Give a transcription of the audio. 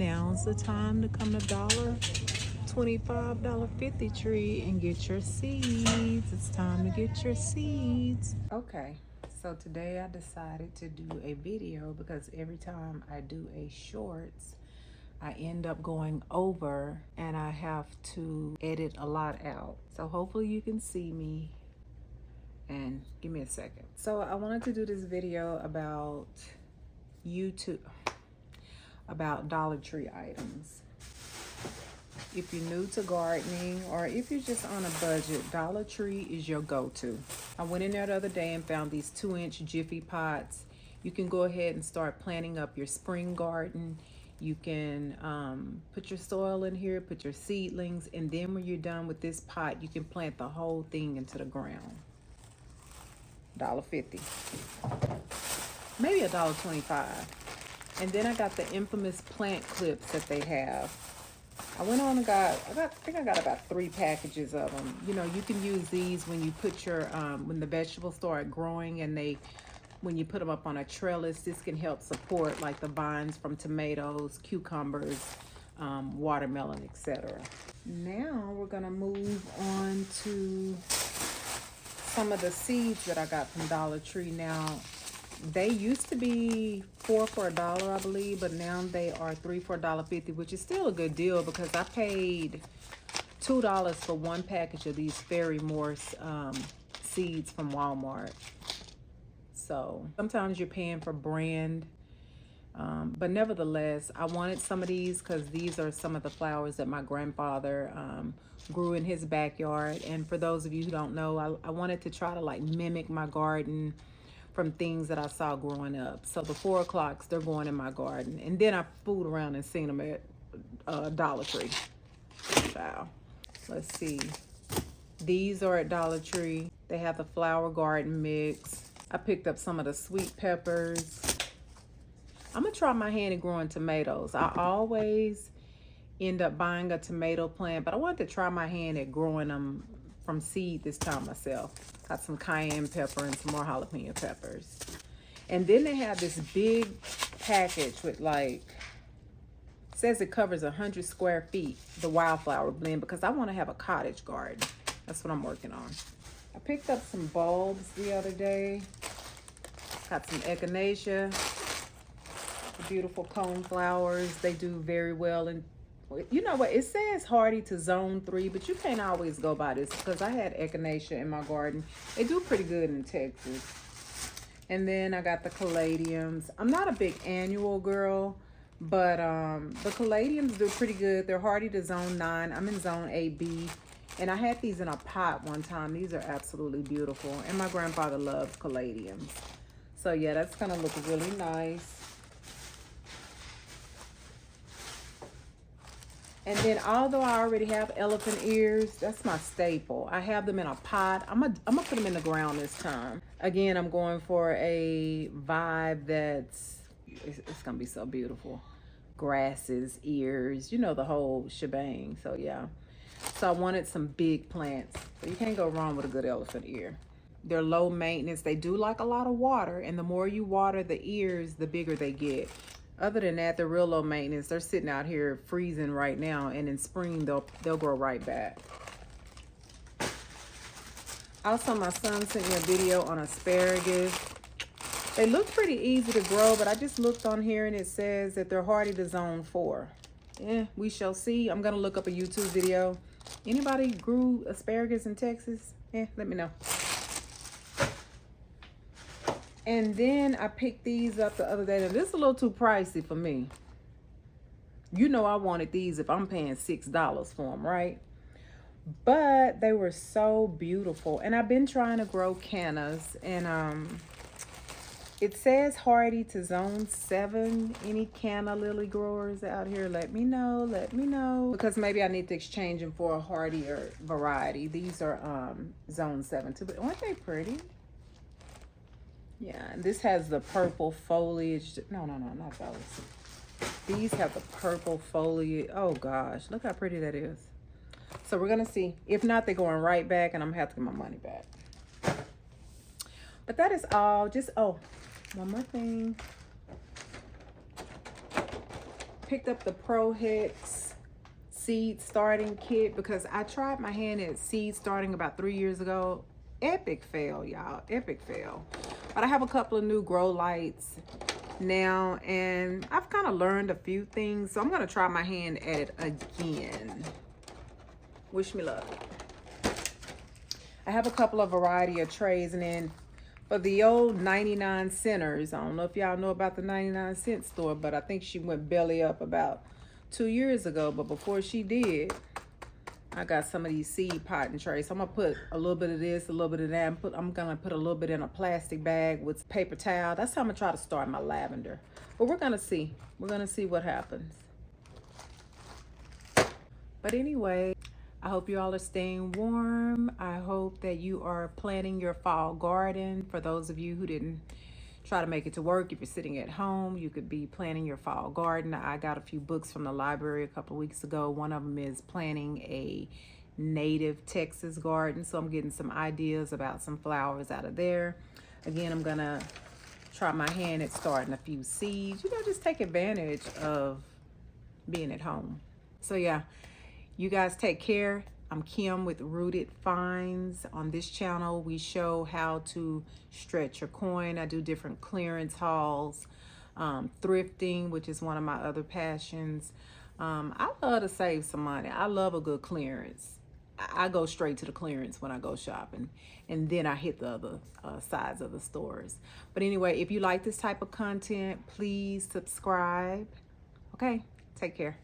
Now's the time to come to $1.25, $1.50 tree and get your seeds. It's time to get your seeds. Okay, so today I decided to do a video because every time I do a shorts, I end up going over and I have to edit a lot out. So hopefully you can see me, and give me a second. So I wanted to do this video about about Dollar Tree items. If you're new to gardening or if you're just on a budget, Dollar Tree is your go-to. I went in there the other day and found these 2-inch Jiffy pots. You can go ahead and start planting up your spring garden. You can put your soil in here, put your seedlings, and then when you're done with this pot, you can plant the whole thing into the ground. $1.50, maybe $1.25. And then I got the infamous plant clips that they have. I went on and I think I got about 3 packages of them. You know, you can use these when you put your, when the vegetables start growing and when you put them up on a trellis, this can help support like the vines from tomatoes, cucumbers, watermelon, etc. Now we're gonna move on to some of the seeds that I got from Dollar Tree. Now, they used to be 4 for $1, I believe, but now they are 3 for $1.50, which is still a good deal because I paid $2 for 1 package of these Fairy Morse seeds from Walmart. So sometimes you're paying for brand, but nevertheless, I wanted some of these because these are some of the flowers that my grandfather grew in his backyard. And for those of you who don't know, I wanted to try to like mimic my garden from things that I saw growing up. So the 4 o'clocks, they're going in my garden. And then I fooled around and seen them at Dollar Tree. Wow. Let's see. These are at Dollar Tree. They have the flower garden mix. I picked up some of the sweet peppers. I'm gonna try my hand at growing tomatoes. I always end up buying a tomato plant, but I wanted to try my hand at growing them from seed this time myself. Got some cayenne pepper and some more jalapeno peppers. And then they have this big package with like, says it covers 100 square feet, the wildflower blend, because I want to have a cottage garden. That's what I'm working on. I picked up some bulbs the other day. Got some echinacea, the beautiful cone flowers. They do very well. And you know what, it says hardy to zone 3, but you can't always go by this because I had echinacea in my garden. They do pretty good in Texas. And then I got the caladiums. I'm not a big annual girl, but the caladiums do pretty good. They're hardy to zone 9. I'm in zone 8B. And I had these in a pot one time. These are absolutely beautiful. And my grandfather loves caladiums. So yeah, that's gonna look really nice. And then although I already have elephant ears, that's my staple. I have them in a pot. I'm gonna put them in the ground this time. Again, I'm going for a vibe it's gonna be so beautiful. Grasses, ears, you know, the whole shebang. So yeah. So I wanted some big plants. So you can't go wrong with a good elephant ear. They're low maintenance. They do like a lot of water. And the more you water the ears, the bigger they get. Other than that, they're real low maintenance. They're sitting out here freezing right now, and in spring they'll grow right back. Also, my son sent me a video on asparagus. They look pretty easy to grow, but I just looked on here and it says that they're hardy to zone 4. We shall see. I'm gonna look up a YouTube video. Anybody grew asparagus in Texas? Let me know. And then I picked these up the other day. Now, this is a little too pricey for me. You know I wanted these if I'm paying $6 for them, right? But they were so beautiful. And I've been trying to grow cannas. And it says hardy to zone 7. Any canna lily growers out here, let me know. Let me know. Because maybe I need to exchange them for a hardier variety. These are zone 7 too. But aren't they pretty? Yeah, and this has the purple foliage. No, not those. These have the purple foliage. Oh gosh, look how pretty that is. So we're gonna see. If not, they're going right back and I'm gonna have to get my money back. But that is all. Just, oh, one more thing. picked up the Pro Hex seed starting kit because I tried my hand at seed starting about 3 years ago. Epic fail, y'all. Epic fail. But I have a couple of new grow lights now, and I've kind of learned a few things, so I'm going to try my hand at it again. Wish me luck. I have a couple of variety of trays, and then for the old 99 centers, I don't know if y'all know about the 99-cent store, but I think she went belly up about 2 years ago. But before she did, I got some of these seed potting trays. So I'm gonna put a little bit of this, a little bit of that. I'm gonna put a little bit in a plastic bag with paper towel. That's how I'm gonna try to start my lavender. But we're gonna see. We're gonna see what happens. But anyway, I hope you all are staying warm. I hope that you are planting your fall garden. For those of you who didn't try to make it to work, if you're sitting at home, you could be planting your fall garden. I got a few books from the library a couple of weeks ago. One of them is planting a native Texas garden, so I'm getting some ideas about some flowers out of there. Again, I'm gonna try my hand at starting a few seeds. You know, just take advantage of being at home. So yeah, you guys take care. I'm Kim with Rooted Finds. On this channel, we show how to stretch your coin. I do different clearance hauls, thrifting, which is one of my other passions. I love to save some money. I love a good clearance. I go straight to the clearance when I go shopping, and then I hit the other sides of the stores. But anyway, if you like this type of content, please subscribe. Okay, take care.